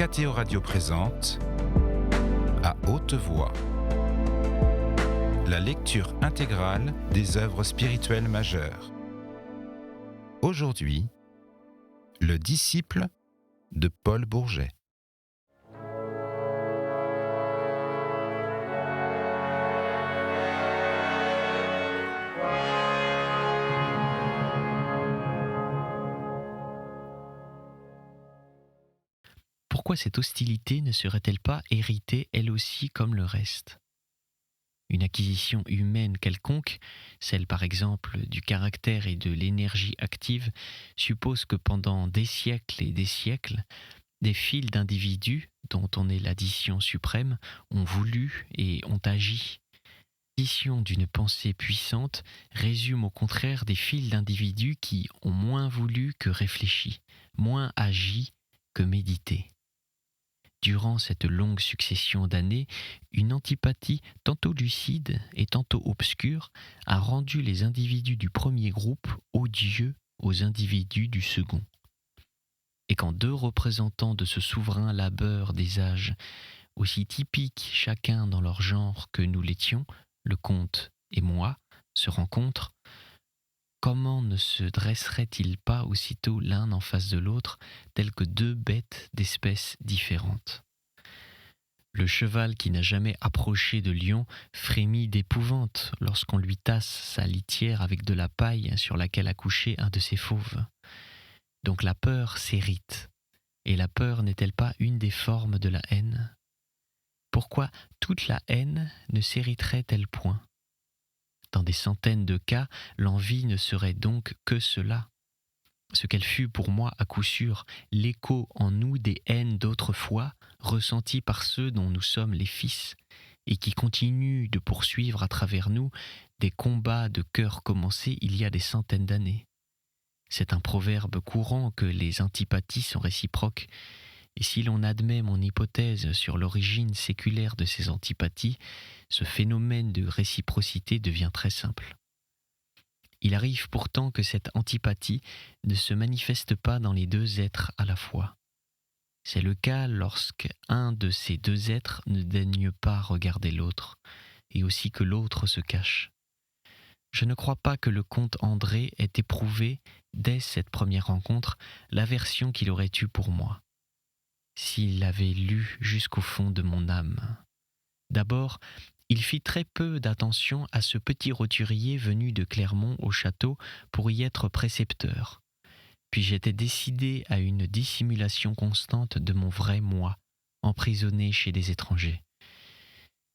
Mathéo Radio présente À haute voix la lecture intégrale des œuvres spirituelles majeures. Aujourd'hui, le disciple de Paul Bourget. Pourquoi cette hostilité ne serait-elle pas héritée elle aussi comme le reste ? Une acquisition humaine quelconque, celle par exemple du caractère et de l'énergie active, suppose que pendant des siècles et des siècles, des fils d'individus, dont on est l'addition suprême, ont voulu et ont agi. L'addition d'une pensée puissante résume au contraire des fils d'individus qui ont moins voulu que réfléchi, moins agi que médité. Durant cette longue succession d'années, une antipathie tantôt lucide et tantôt obscure a rendu les individus du premier groupe odieux aux individus du second. Et quand deux représentants de ce souverain labeur des âges, aussi typiques chacun dans leur genre que nous l'étions, le comte et moi, se rencontrent, comment ne se dresseraient-ils pas aussitôt l'un en face de l'autre, tels que deux bêtes d'espèces différentes ? Le cheval qui n'a jamais approché de lion frémit d'épouvante lorsqu'on lui tasse sa litière avec de la paille sur laquelle a couché un de ses fauves. Donc la peur s'hérite, et la peur n'est-elle pas une des formes de la haine ? Pourquoi toute la haine ne s'hériterait-elle point ? Dans des centaines de cas, l'envie ne serait donc que cela. Ce qu'elle fut pour moi à coup sûr, l'écho en nous des haines d'autrefois, ressenties par ceux dont nous sommes les fils, et qui continuent de poursuivre à travers nous des combats de cœur commencés il y a des centaines d'années. C'est un proverbe courant que les antipathies sont réciproques, et si l'on admet mon hypothèse sur l'origine séculaire de ces antipathies, ce phénomène de réciprocité devient très simple. Il arrive pourtant que cette antipathie ne se manifeste pas dans les deux êtres à la fois. C'est le cas lorsqu'un de ces deux êtres ne daigne pas regarder l'autre, et aussi que l'autre se cache. Je ne crois pas que le comte André ait éprouvé, dès cette première rencontre, l'aversion qu'il aurait eue pour moi, s'il l'avait lu jusqu'au fond de mon âme. D'abord, il fit très peu d'attention à ce petit roturier venu de Clermont au château pour y être précepteur. Puis j'étais décidé à une dissimulation constante de mon vrai moi, emprisonné chez des étrangers.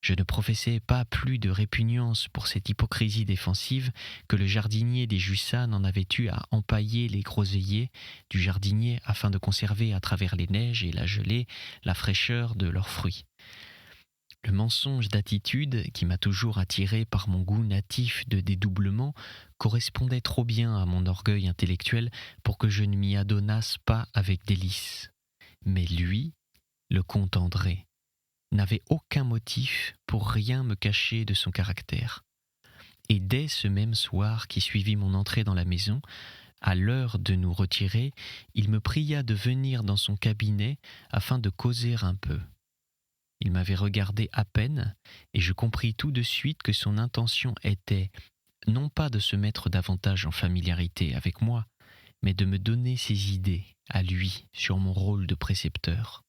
Je ne professais pas plus de répugnance pour cette hypocrisie défensive que le jardinier des Jussas n'en avait eu à empailler les groseilliers du jardinier afin de conserver à travers les neiges et la gelée la fraîcheur de leurs fruits. Le mensonge d'attitude, qui m'a toujours attiré par mon goût natif de dédoublement, correspondait trop bien à mon orgueil intellectuel pour que je ne m'y adonnasse pas avec délice. Mais lui, le comte André, n'avait aucun motif pour rien me cacher de son caractère. Et dès ce même soir qui suivit mon entrée dans la maison, à l'heure de nous retirer, il me pria de venir dans son cabinet afin de causer un peu. Il m'avait regardé à peine, et je compris tout de suite que son intention était, non pas de se mettre davantage en familiarité avec moi, mais de me donner ses idées, à lui, sur mon rôle de précepteur.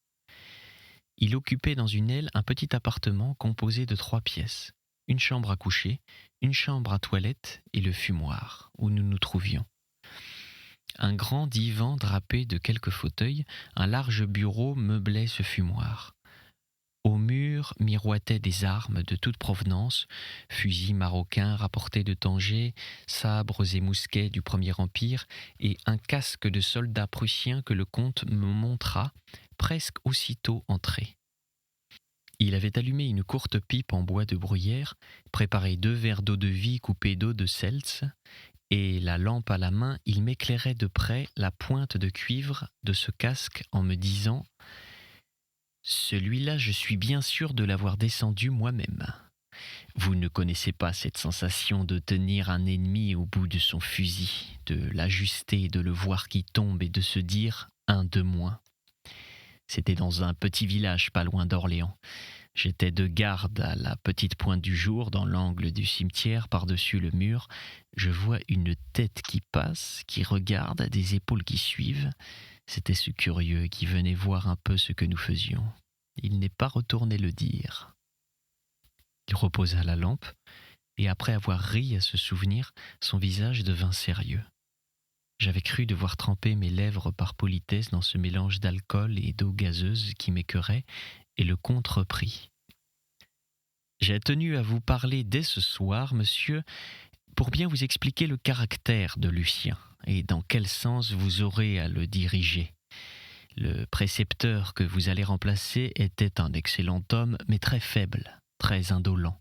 Il occupait dans une aile un petit appartement composé de 3 pièces, une chambre à coucher, une chambre à toilette et le fumoir, où nous nous trouvions. Un grand divan drapé de quelques fauteuils, un large bureau meublait ce fumoir. Au mur miroitaient des armes de toute provenance, fusils marocains rapportés de Tanger, sabres et mousquets du Premier Empire, et un casque de soldat prussien que le comte me montra presque aussitôt entré. Il avait allumé une courte pipe en bois de bruyère, préparé 2 verres d'eau-de-vie coupés d'eau de seltz, et la lampe à la main, il m'éclairait de près la pointe de cuivre de ce casque en me disant « Celui-là, je suis bien sûr de l'avoir descendu moi-même. Vous ne connaissez pas cette sensation de tenir un ennemi au bout de son fusil, de l'ajuster, de le voir qui tombe et de se dire « un de moins ». C'était dans un petit village pas loin d'Orléans. J'étais de garde à la petite pointe du jour, dans l'angle du cimetière, par-dessus le mur. Je vois une tête qui passe, qui regarde, des épaules qui suivent. C'était ce curieux qui venait voir un peu ce que nous faisions. Il n'est pas retourné le dire. Il reposa la lampe, et après avoir ri à ce souvenir, son visage devint sérieux. J'avais cru devoir tremper mes lèvres par politesse dans ce mélange d'alcool et d'eau gazeuse qui m'écœurait, et le comte reprit. « J'ai tenu à vous parler dès ce soir, monsieur, pour bien vous expliquer le caractère de Lucien, et dans quel sens vous aurez à le diriger. Le précepteur que vous allez remplacer était un excellent homme, mais très faible, très indolent.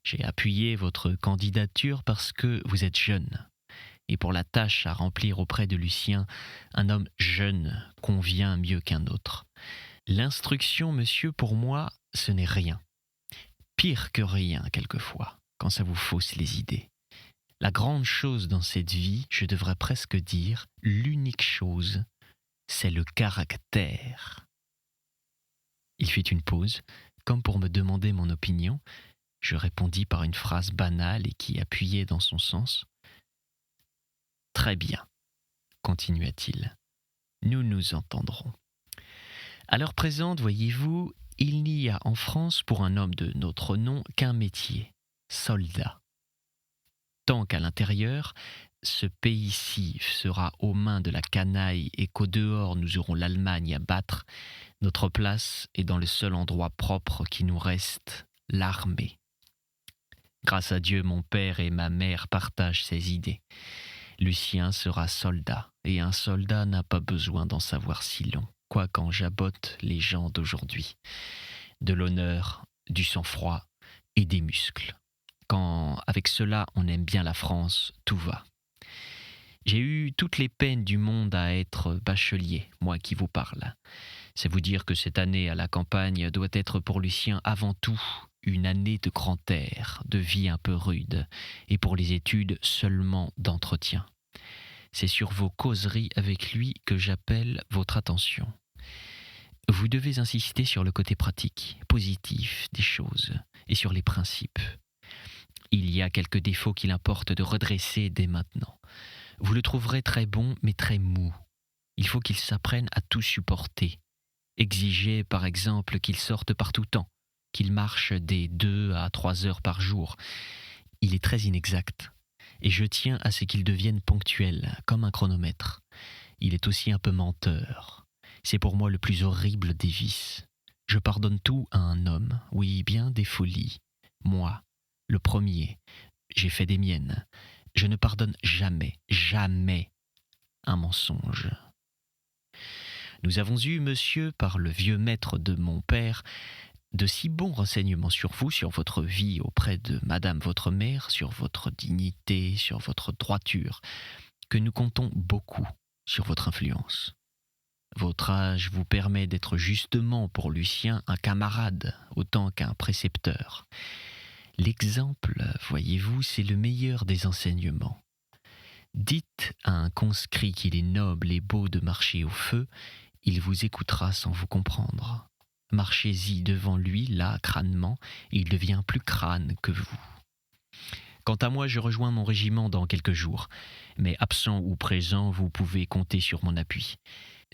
J'ai appuyé votre candidature parce que vous êtes jeune. Et pour la tâche à remplir auprès de Lucien, un homme jeune convient mieux qu'un autre. L'instruction, monsieur, pour moi, ce n'est rien. Pire que rien, quelquefois, quand ça vous fausse les idées. La grande chose dans cette vie, je devrais presque dire, l'unique chose, c'est le caractère. » Il fit une pause, comme pour me demander mon opinion. Je répondis par une phrase banale et qui appuyait dans son sens. « Très bien, continua-t-il, nous nous entendrons. À l'heure présente, voyez-vous, il n'y a en France pour un homme de notre nom qu'un métier, soldat. Tant qu'à l'intérieur, ce pays-ci sera aux mains de la canaille et qu'au dehors nous aurons l'Allemagne à battre, notre place est dans le seul endroit propre qui nous reste, l'armée. Grâce à Dieu, mon père et ma mère partagent ces idées. Lucien sera soldat, et un soldat n'a pas besoin d'en savoir si long, quoi qu'en jabotent les gens d'aujourd'hui. De l'honneur, du sang-froid et des muscles. Quand, avec cela, on aime bien la France, tout va. J'ai eu toutes les peines du monde à être bachelier, moi qui vous parle. C'est vous dire que cette année à la campagne doit être pour Lucien avant tout une année de grand air, de vie un peu rude, et pour les études seulement d'entretien. C'est sur vos causeries avec lui que j'appelle votre attention. Vous devez insister sur le côté pratique, positif des choses, et sur les principes. Il y a quelques défauts qu'il importe de redresser dès maintenant. Vous le trouverez très bon, mais très mou. Il faut qu'il s'apprenne à tout supporter. Exigez, par exemple, qu'il sorte par tout temps, qu'il marche des 2 à 3 heures par jour. Il est très inexact, et je tiens à ce qu'il devienne ponctuel, comme un chronomètre. Il est aussi un peu menteur. C'est pour moi le plus horrible des vices. Je pardonne tout à un homme, oui, bien des folies. Moi, le premier, j'ai fait des miennes. Je ne pardonne jamais, jamais un mensonge. Nous avons eu, monsieur, par le vieux maître de mon père, de si bons renseignements sur vous, sur votre vie auprès de madame votre mère, sur votre dignité, sur votre droiture, que nous comptons beaucoup sur votre influence. Votre âge vous permet d'être justement pour Lucien un camarade autant qu'un précepteur. L'exemple, voyez-vous, c'est le meilleur des enseignements. Dites à un conscrit qu'il est noble et beau de marcher au feu, il vous écoutera sans vous comprendre. Marchez-y devant lui, là, crânement, et il devient plus crâne que vous. Quant à moi, je rejoins mon régiment dans quelques jours, mais absent ou présent, vous pouvez compter sur mon appui.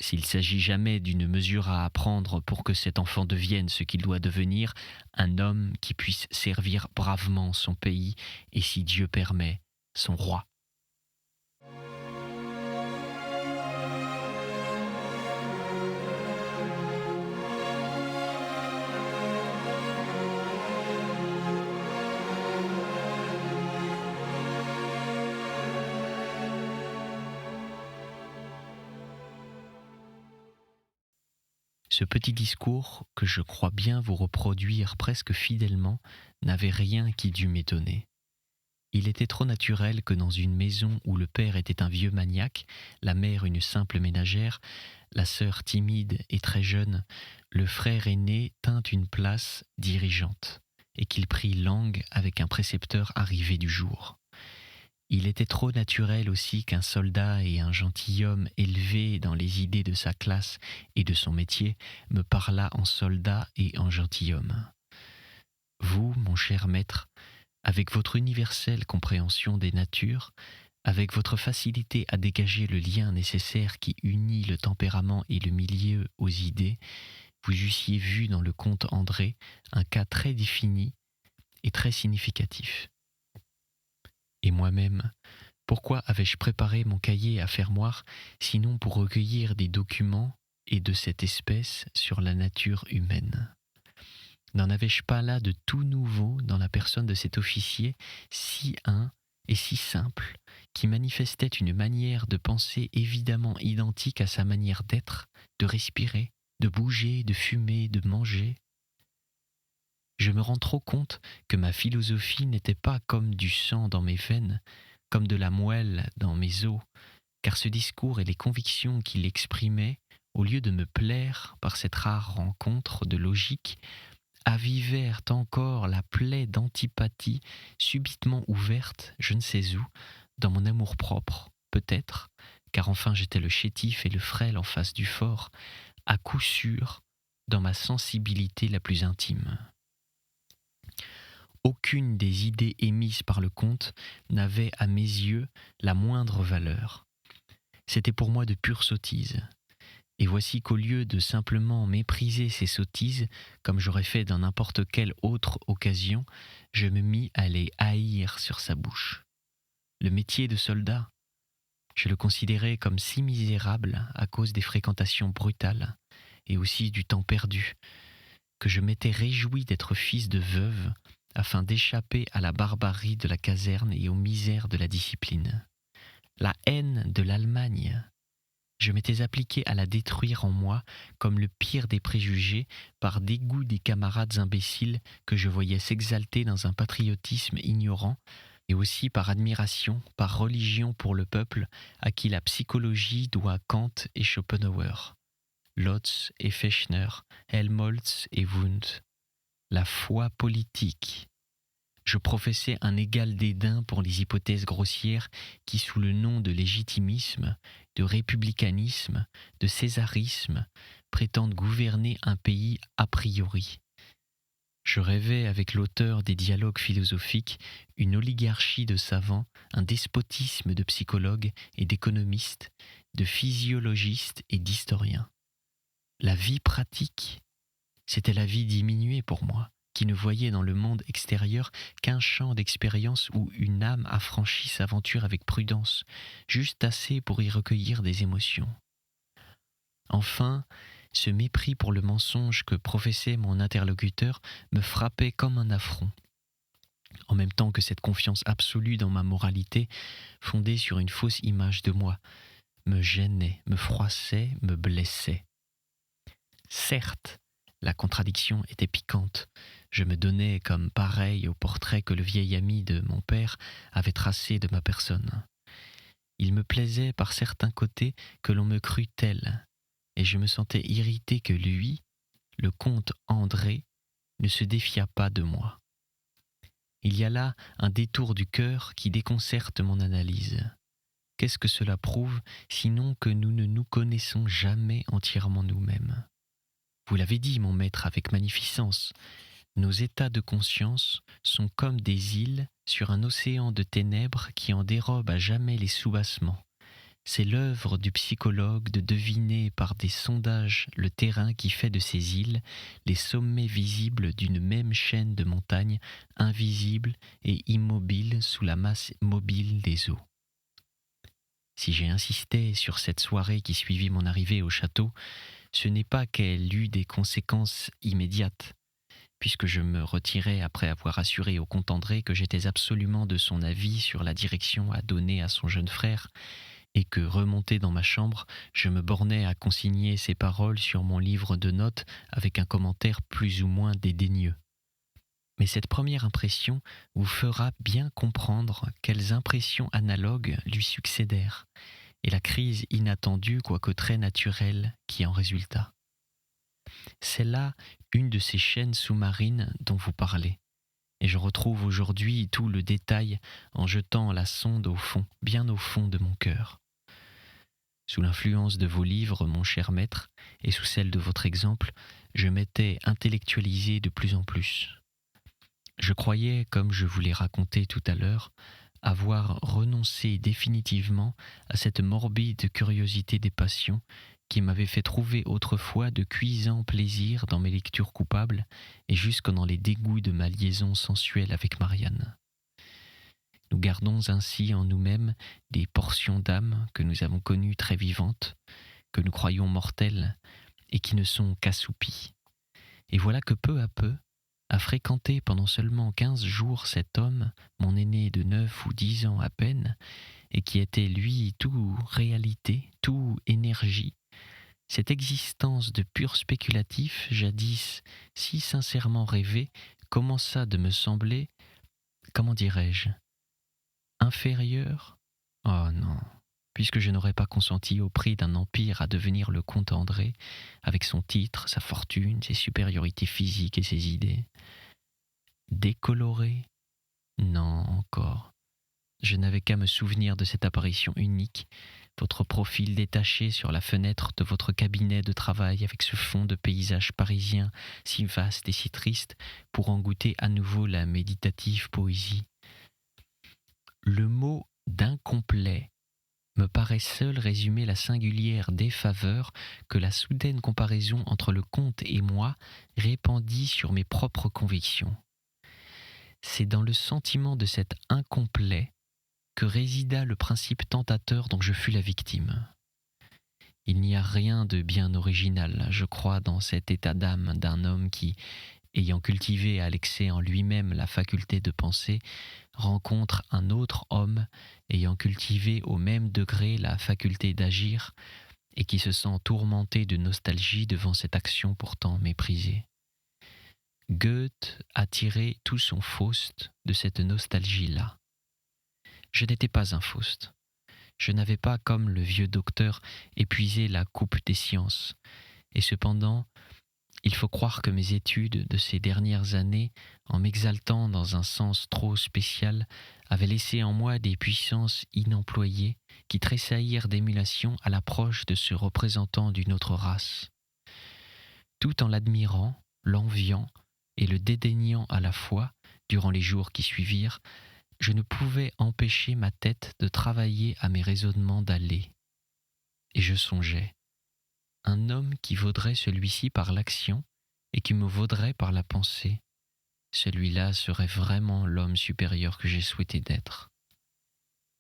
S'il s'agit jamais d'une mesure à prendre pour que cet enfant devienne ce qu'il doit devenir, un homme qui puisse servir bravement son pays et, si Dieu permet, son roi. Ce petit discours, que je crois bien vous reproduire presque fidèlement, n'avait rien qui dût m'étonner. Il était trop naturel que dans une maison où le père était un vieux maniaque, la mère une simple ménagère, la sœur timide et très jeune, le frère aîné tint une place dirigeante, et qu'il prit langue avec un précepteur arrivé du jour. Il était trop naturel aussi qu'un soldat et un gentilhomme élevé dans les idées de sa classe et de son métier me parlât en soldat et en gentilhomme. Vous, mon cher maître, avec votre universelle compréhension des natures, avec votre facilité à dégager le lien nécessaire qui unit le tempérament et le milieu aux idées, vous eussiez vu dans le comte André un cas très défini et très significatif. Et moi-même, pourquoi avais-je préparé mon cahier à fermoir, sinon pour recueillir des documents et de cette espèce sur la nature humaine ? N'en avais-je pas là de tout nouveau dans la personne de cet officier, si et si simple, qui manifestait une manière de penser évidemment identique à sa manière d'être, de respirer, de bouger, de fumer, de manger ? Je me rends trop compte que ma philosophie n'était pas comme du sang dans mes veines, comme de la moelle dans mes os, car ce discours et les convictions qu'il exprimait, au lieu de me plaire par cette rare rencontre de logique, avivèrent encore la plaie d'antipathie subitement ouverte, je ne sais où, dans mon amour-propre, peut-être, car enfin j'étais le chétif et le frêle en face du fort, à coup sûr, dans ma sensibilité la plus intime. Aucune des idées émises par le comte n'avait à mes yeux la moindre valeur. C'était pour moi de pure sottise. Et voici qu'au lieu de simplement mépriser ces sottises, comme j'aurais fait dans n'importe quelle autre occasion, je me mis à les haïr sur sa bouche. Le métier de soldat, je le considérais comme si misérable à cause des fréquentations brutales et aussi du temps perdu, que je m'étais réjoui d'être fils de veuve afin d'échapper à la barbarie de la caserne et aux misères de la discipline. La haine de l'Allemagne, je m'étais appliqué à la détruire en moi comme le pire des préjugés par dégoût des camarades imbéciles que je voyais s'exalter dans un patriotisme ignorant et aussi par admiration, par religion pour le peuple à qui la psychologie doit Kant et Schopenhauer, Lotz et Fechner, Helmholtz et Wundt. La foi politique. Je professais un égal dédain pour les hypothèses grossières qui, sous le nom de légitimisme, de républicanisme, de césarisme, prétendent gouverner un pays a priori. Je rêvais avec l'auteur des dialogues philosophiques une oligarchie de savants, un despotisme de psychologues et d'économistes, de physiologistes et d'historiens. La vie pratique, c'était la vie diminuée pour moi, qui ne voyait dans le monde extérieur qu'un champ d'expérience où une âme affranchie s'aventure avec prudence, juste assez pour y recueillir des émotions. Enfin, ce mépris pour le mensonge que professait mon interlocuteur me frappait comme un affront, en même temps que cette confiance absolue dans ma moralité, fondée sur une fausse image de moi, me gênait, me froissait, me blessait. Certes, la contradiction était piquante. Je me donnais comme pareil au portrait que le vieil ami de mon père avait tracé de ma personne. Il me plaisait par certains côtés que l'on me crût tel, et je me sentais irrité que lui, le comte André, ne se défiât pas de moi. Il y a là un détour du cœur qui déconcerte mon analyse. Qu'est-ce que cela prouve, sinon que nous ne nous connaissons jamais entièrement nous-mêmes ? Vous l'avez dit, mon maître, avec magnificence, nos états de conscience sont comme des îles sur un océan de ténèbres qui en dérobe à jamais les soubassements. C'est l'œuvre du psychologue de deviner par des sondages le terrain qui fait de ces îles les sommets visibles d'une même chaîne de montagnes invisibles et immobiles sous la masse mobile des eaux. Si j'ai insisté sur cette soirée qui suivit mon arrivée au château, ce n'est pas qu'elle eut des conséquences immédiates, puisque je me retirai après avoir assuré au comte André que j'étais absolument de son avis sur la direction à donner à son jeune frère, et que, remonté dans ma chambre, je me bornais à consigner ses paroles sur mon livre de notes avec un commentaire plus ou moins dédaigneux. Mais cette première impression vous fera bien comprendre quelles impressions analogues lui succédèrent, et la crise inattendue, quoique très naturelle, qui en résulta. C'est là une de ces chaînes sous-marines dont vous parlez, et je retrouve aujourd'hui tout le détail en jetant la sonde au fond, bien au fond de mon cœur. Sous l'influence de vos livres, mon cher maître, et sous celle de votre exemple, je m'étais intellectualisé de plus en plus. Je croyais, comme je vous l'ai raconté tout à l'heure, avoir renoncé définitivement à cette morbide curiosité des passions qui m'avait fait trouver autrefois de cuisants plaisirs dans mes lectures coupables et jusque dans les dégoûts de ma liaison sensuelle avec Marianne. Nous gardons ainsi en nous-mêmes des portions d'âme que nous avons connues très vivantes, que nous croyons mortelles et qui ne sont qu'assoupies. Et voilà que peu à peu, à fréquenter pendant seulement 15 jours cet homme, mon aîné de 9 ou 10 ans à peine, et qui était lui tout réalité, tout énergie, cette existence de pur spéculatif, jadis si sincèrement rêvée, commença de me sembler, comment dirais-je, inférieure ? Oh non, puisque je n'aurais pas consenti au prix d'un empire à devenir le comte André, avec son titre, sa fortune, ses supériorités physiques et ses idées. Décoloré ? Non, encore. Je n'avais qu'à me souvenir de cette apparition unique, votre profil détaché sur la fenêtre de votre cabinet de travail avec ce fond de paysage parisien si vaste et si triste pour en goûter à nouveau la méditative poésie. Le mot d'incomplet me paraît seul résumer la singulière défaveur que la soudaine comparaison entre le comte et moi répandit sur mes propres convictions. C'est dans le sentiment de cet incomplet que résida le principe tentateur dont je fus la victime. Il n'y a rien de bien original, je crois, dans cet état d'âme d'un homme qui, ayant cultivé à l'excès en lui-même la faculté de penser, rencontre un autre homme ayant cultivé au même degré la faculté d'agir et qui se sent tourmenté de nostalgie devant cette action pourtant méprisée. Goethe a tiré tout son Faust de cette nostalgie-là. Je n'étais pas un Faust. Je n'avais pas, comme le vieux docteur, épuisé la coupe des sciences. Et cependant, il faut croire que mes études de ces dernières années, en m'exaltant dans un sens trop spécial, avaient laissé en moi des puissances inemployées qui tressaillirent d'émulation à l'approche de ce représentant d'une autre race. Tout en l'admirant, l'enviant et le dédaignant à la fois, durant les jours qui suivirent, je ne pouvais empêcher ma tête de travailler à mes raisonnements d'aller. Et je songeais, un homme qui vaudrait celui-ci par l'action et qui me vaudrait par la pensée, celui-là serait vraiment l'homme supérieur que j'ai souhaité d'être.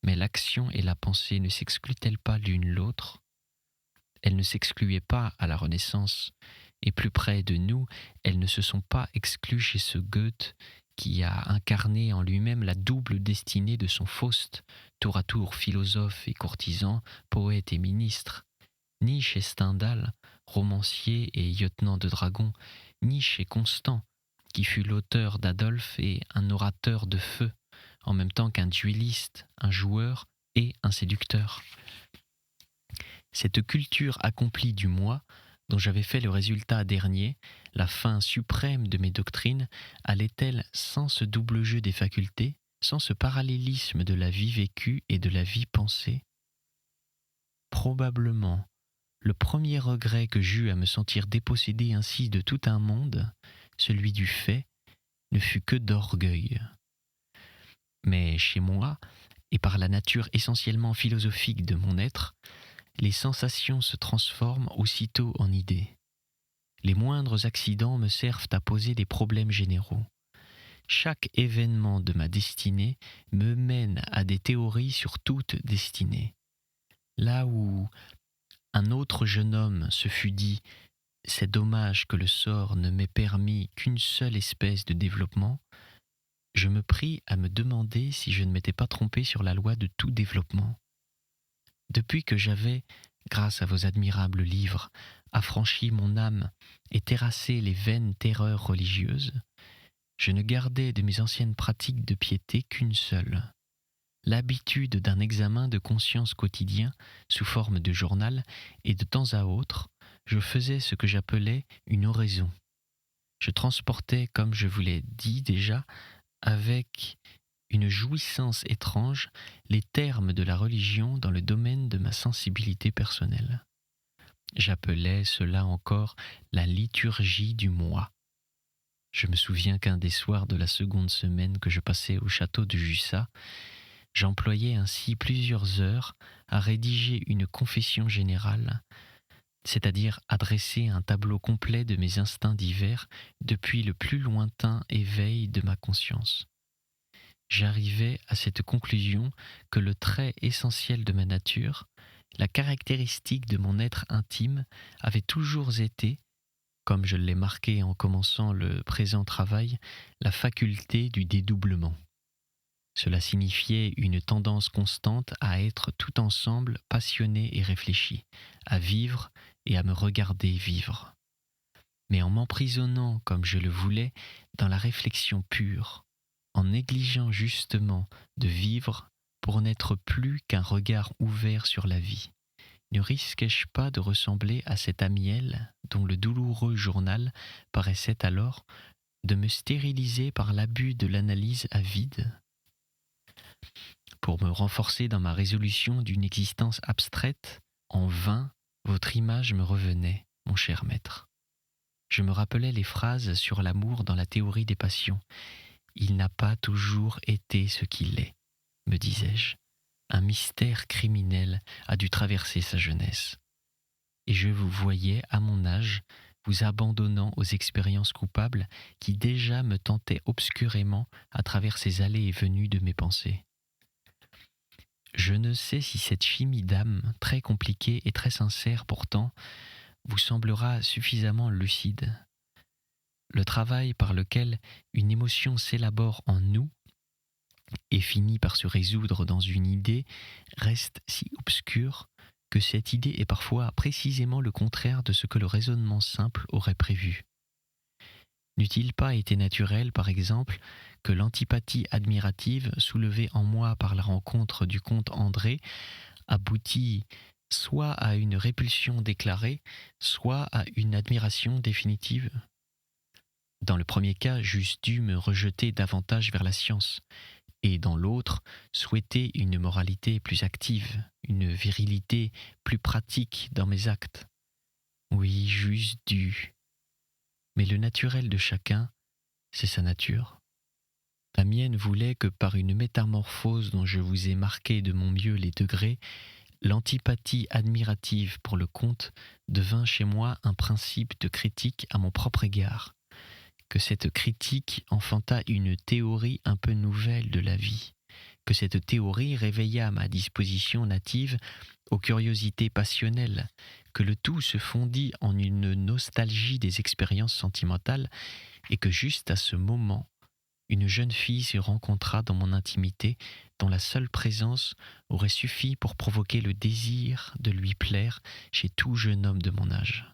Mais l'action et la pensée ne s'excluent-elles pas l'une l'autre ? Elles ne s'excluaient pas à la Renaissance, et plus près de nous, elles ne se sont pas exclues chez ce Goethe qui a incarné en lui-même la double destinée de son Faust, tour à tour philosophe et courtisan, poète et ministre, ni chez Stendhal, romancier et lieutenant de dragon, ni chez Constant, qui fut l'auteur d'Adolphe et un orateur de feu, en même temps qu'un duelliste, un joueur et un séducteur. Cette culture accomplie du moi, dont j'avais fait le résultat dernier, la fin suprême de mes doctrines, allait-elle sans ce double jeu des facultés, sans ce parallélisme de la vie vécue et de la vie pensée ? Probablement, le premier regret que j'eus à me sentir dépossédé ainsi de tout un monde, celui du fait, ne fut que d'orgueil. Mais chez moi, et par la nature essentiellement philosophique de mon être, les sensations se transforment aussitôt en idées. Les moindres accidents me servent à poser des problèmes généraux. Chaque événement de ma destinée me mène à des théories sur toute destinée. Là où un autre jeune homme se fût dit « c'est dommage que le sort ne m'ait permis qu'une seule espèce de développement », je me pris à me demander si je ne m'étais pas trompé sur la loi de tout développement. Depuis que j'avais, grâce à vos admirables livres, affranchi mon âme et terrassé les vaines terreurs religieuses, je ne gardais de mes anciennes pratiques de piété qu'une seule, l'habitude d'un examen de conscience quotidien sous forme de journal, et de temps à autre, je faisais ce que j'appelais une oraison. Je transportais, comme je vous l'ai dit déjà, avec une jouissance étrange les termes de la religion dans le domaine de ma sensibilité personnelle. J'appelais cela encore la liturgie du moi. Je me souviens qu'un des soirs de la seconde semaine que je passais au château de Jussat, j'employais ainsi plusieurs heures à rédiger une confession générale, c'est-à-dire à dresser un tableau complet de mes instincts divers depuis le plus lointain éveil de ma conscience. J'arrivais à cette conclusion que le trait essentiel de ma nature, la caractéristique de mon être intime, avait toujours été, comme je l'ai marqué en commençant le présent travail, la faculté du dédoublement. Cela signifiait une tendance constante à être tout ensemble passionné et réfléchi, à vivre et à me regarder vivre. Mais en m'emprisonnant, comme je le voulais, dans la réflexion pure, en négligeant justement de vivre pour n'être plus qu'un regard ouvert sur la vie, ne risquais-je pas de ressembler à cet Amiel dont le douloureux journal paraissait alors de me stériliser par l'abus de l'analyse à vide ? Pour me renforcer dans ma résolution d'une existence abstraite, en vain, votre image me revenait, mon cher maître. Je me rappelais les phrases sur l'amour dans la théorie des passions. Il n'a pas toujours été ce qu'il est, me disais-je. Un mystère criminel a dû traverser sa jeunesse. Et je vous voyais, à mon âge, vous abandonnant aux expériences coupables qui déjà me tentaient obscurément à travers ces allées et venues de mes pensées. Je ne sais si cette chimie d'âme, très compliquée et très sincère pourtant, vous semblera suffisamment lucide. Le travail par lequel une émotion s'élabore en nous et finit par se résoudre dans une idée reste si obscur que cette idée est parfois précisément le contraire de ce que le raisonnement simple aurait prévu. N'eût-il pas été naturel, par exemple, que l'antipathie admirative soulevée en moi par la rencontre du comte André aboutit soit à une répulsion déclarée, soit à une admiration définitive ? Dans le premier cas, j'eusse dû me rejeter davantage vers la science, et dans l'autre, souhaiter une moralité plus active, une virilité plus pratique dans mes actes. Oui, j'eusse dû. Mais le naturel de chacun, c'est sa nature. La mienne voulait que par une métamorphose dont je vous ai marqué de mon mieux les degrés, l'antipathie admirative pour le comte devint chez moi un principe de critique à mon propre égard, que cette critique enfanta une théorie un peu nouvelle de la vie, que cette théorie réveilla ma disposition native aux curiosités passionnelles, que le tout se fondit en une nostalgie des expériences sentimentales et que juste à ce moment, une jeune fille se rencontra dans mon intimité dont la seule présence aurait suffi pour provoquer le désir de lui plaire chez tout jeune homme de mon âge.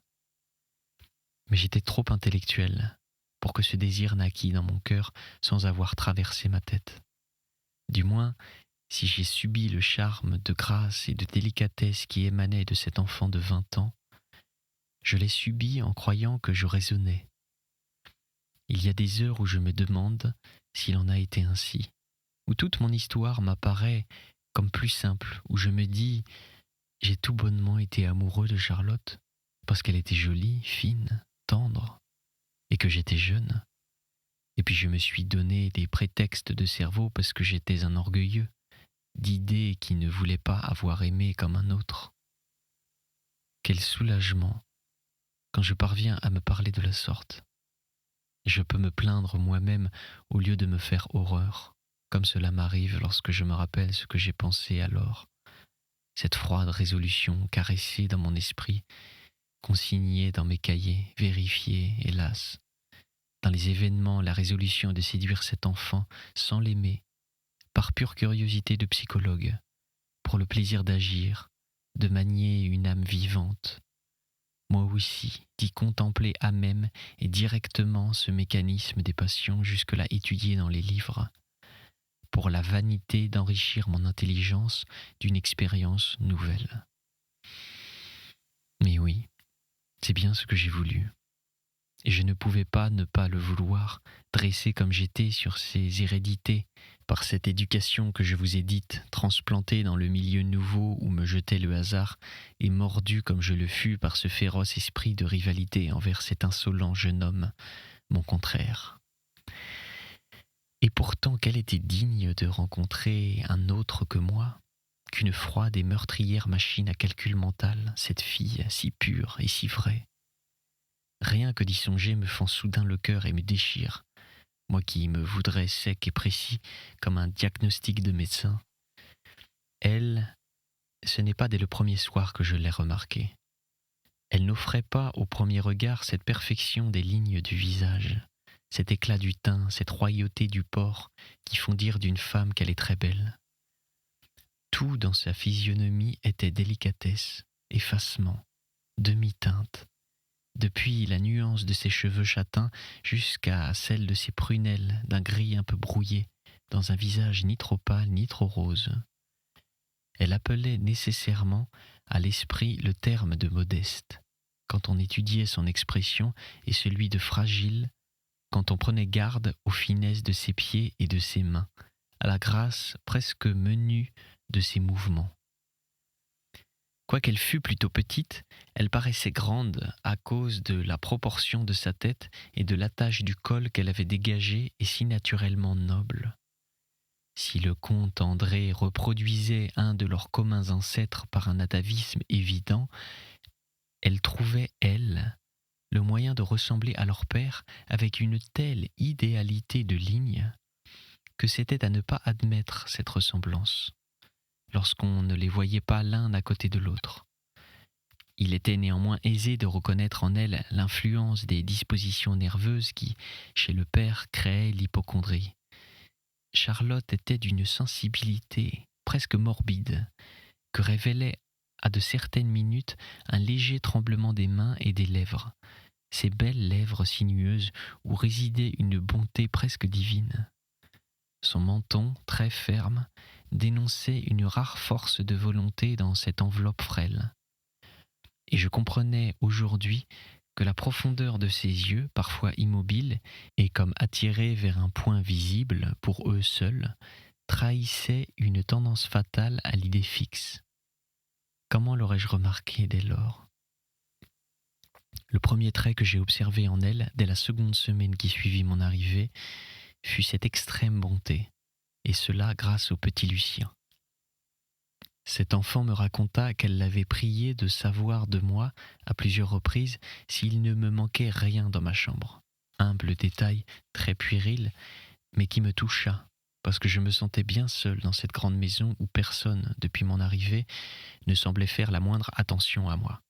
Mais j'étais trop intellectuel pour que ce désir naquît dans mon cœur sans avoir traversé ma tête. Du moins, si j'ai subi le charme de grâce et de délicatesse qui émanait de cet enfant de 20 ans, je l'ai subi en croyant que je raisonnais. Il y a des heures où je me demande s'il en a été ainsi, où toute mon histoire m'apparaît comme plus simple, où je me dis « j'ai tout bonnement été amoureux de Charlotte parce qu'elle était jolie, fine, tendre, et que j'étais jeune. Et puis je me suis donné des prétextes de cerveau parce que j'étais un orgueilleux, d'idées qui ne voulaient pas avoir aimé comme un autre. Quel soulagement quand je parviens à me parler de la sorte. Je peux me plaindre moi-même au lieu de me faire horreur, comme cela m'arrive lorsque je me rappelle ce que j'ai pensé alors. Cette froide résolution caressée dans mon esprit, consignée dans mes cahiers, vérifiée, hélas. Dans les événements, la résolution de séduire cet enfant sans l'aimer, par pure curiosité de psychologue, pour le plaisir d'agir, de manier une âme vivante. Moi aussi, d'y contempler à même et directement ce mécanisme des passions jusque-là étudié dans les livres, pour la vanité d'enrichir mon intelligence d'une expérience nouvelle. Mais oui, c'est bien ce que j'ai voulu. et je ne pouvais pas ne pas le vouloir, dressé comme j'étais sur ces hérédités, par cette éducation que je vous ai dite, transplantée dans le milieu nouveau où me jetait le hasard, et mordu comme je le fus par ce féroce esprit de rivalité envers cet insolent jeune homme, mon contraire. Et pourtant, quel était digne de rencontrer un autre que moi, qu'une froide et meurtrière machine à calcul mental, cette fille si pure et si vraie. Rien que d'y songer me fend soudain le cœur et me déchire, moi qui me voudrais sec et précis comme un diagnostic de médecin. Elle, ce n'est pas dès le premier soir que je l'ai remarquée. Elle n'offrait pas au premier regard cette perfection des lignes du visage, cet éclat du teint, cette royauté du port qui font dire d'une femme qu'elle est très belle. Tout dans sa physionomie était délicatesse, effacement, demi-teinte, depuis la nuance de ses cheveux châtains jusqu'à celle de ses prunelles d'un gris un peu brouillé, dans un visage ni trop pâle ni trop rose. Elle appelait nécessairement à l'esprit le terme de modeste, quand on étudiait son expression et celui de fragile, quand on prenait garde aux finesses de ses pieds et de ses mains, à la grâce presque menue de ses mouvements. Quoiqu'elle fût plutôt petite, elle paraissait grande à cause de la proportion de sa tête et de l'attache du col qu'elle avait dégagé et si naturellement noble. Si le comte André reproduisait un de leurs communs ancêtres par un atavisme évident, elle trouvait, elle, le moyen de ressembler à leur père avec une telle idéalité de ligne que c'était à ne pas admettre cette ressemblance, lorsqu'on ne les voyait pas l'un à côté de l'autre. Il était néanmoins aisé de reconnaître en elle l'influence des dispositions nerveuses qui, chez le père, créaient l'hypocondrie. Charlotte était d'une sensibilité presque morbide, que révélait à de certaines minutes un léger tremblement des mains et des lèvres, ces belles lèvres sinueuses où résidait une bonté presque divine. Son menton, très ferme, dénonçait une rare force de volonté dans cette enveloppe frêle. Et je comprenais aujourd'hui que la profondeur de ses yeux, parfois immobiles et comme attirés vers un point visible pour eux seuls, trahissait une tendance fatale à l'idée fixe. Comment l'aurais-je remarqué dès lors ? Le premier trait que j'ai observé en elle, dès la seconde semaine qui suivit mon arrivée, fut cette extrême bonté, et cela grâce au petit Lucien. Cet enfant me raconta qu'elle l'avait prié de savoir de moi, à plusieurs reprises, s'il ne me manquait rien dans ma chambre. Humble détail, très puéril, mais qui me toucha, parce que je me sentais bien seul dans cette grande maison où personne, depuis mon arrivée, ne semblait faire la moindre attention à moi.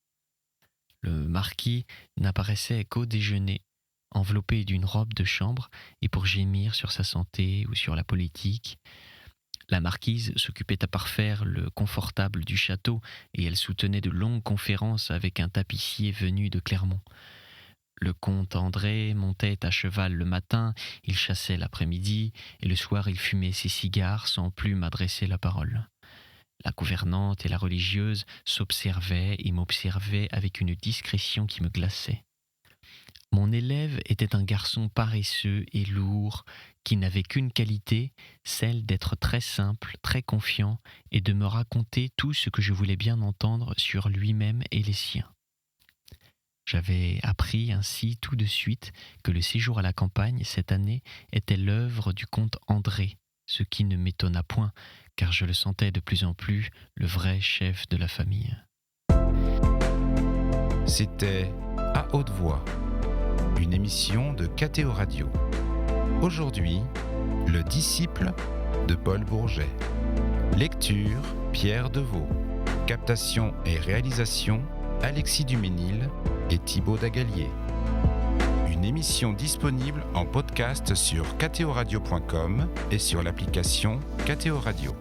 Le marquis n'apparaissait qu'au déjeuner, enveloppé d'une robe de chambre, et pour gémir sur sa santé ou sur la politique. La marquise s'occupait à parfaire le confortable du château et elle soutenait de longues conférences avec un tapissier venu de Clermont. Le comte André montait à cheval le matin, il chassait l'après-midi et le soir il fumait ses cigares sans plus m'adresser la parole. La gouvernante et la religieuse s'observaient et m'observaient avec une discrétion qui me glaçait. Mon élève était un garçon paresseux et lourd, qui n'avait qu'une qualité, celle d'être très simple, très confiant, et de me raconter tout ce que je voulais bien entendre sur lui-même et les siens. J'avais appris ainsi tout de suite que le séjour à la campagne, cette année, était l'œuvre du comte André, ce qui ne m'étonna point, car je le sentais de plus en plus le vrai chef de la famille. C'était À haute voix, une émission de KTO Radio. Aujourd'hui, Le disciple de Paul Bourget. Lecture, Pierre Deveau. Captation et réalisation, Alexis Duménil et Thibaut Dagalier. Une émission disponible en podcast sur ktoradio.com et sur l'application KTO Radio.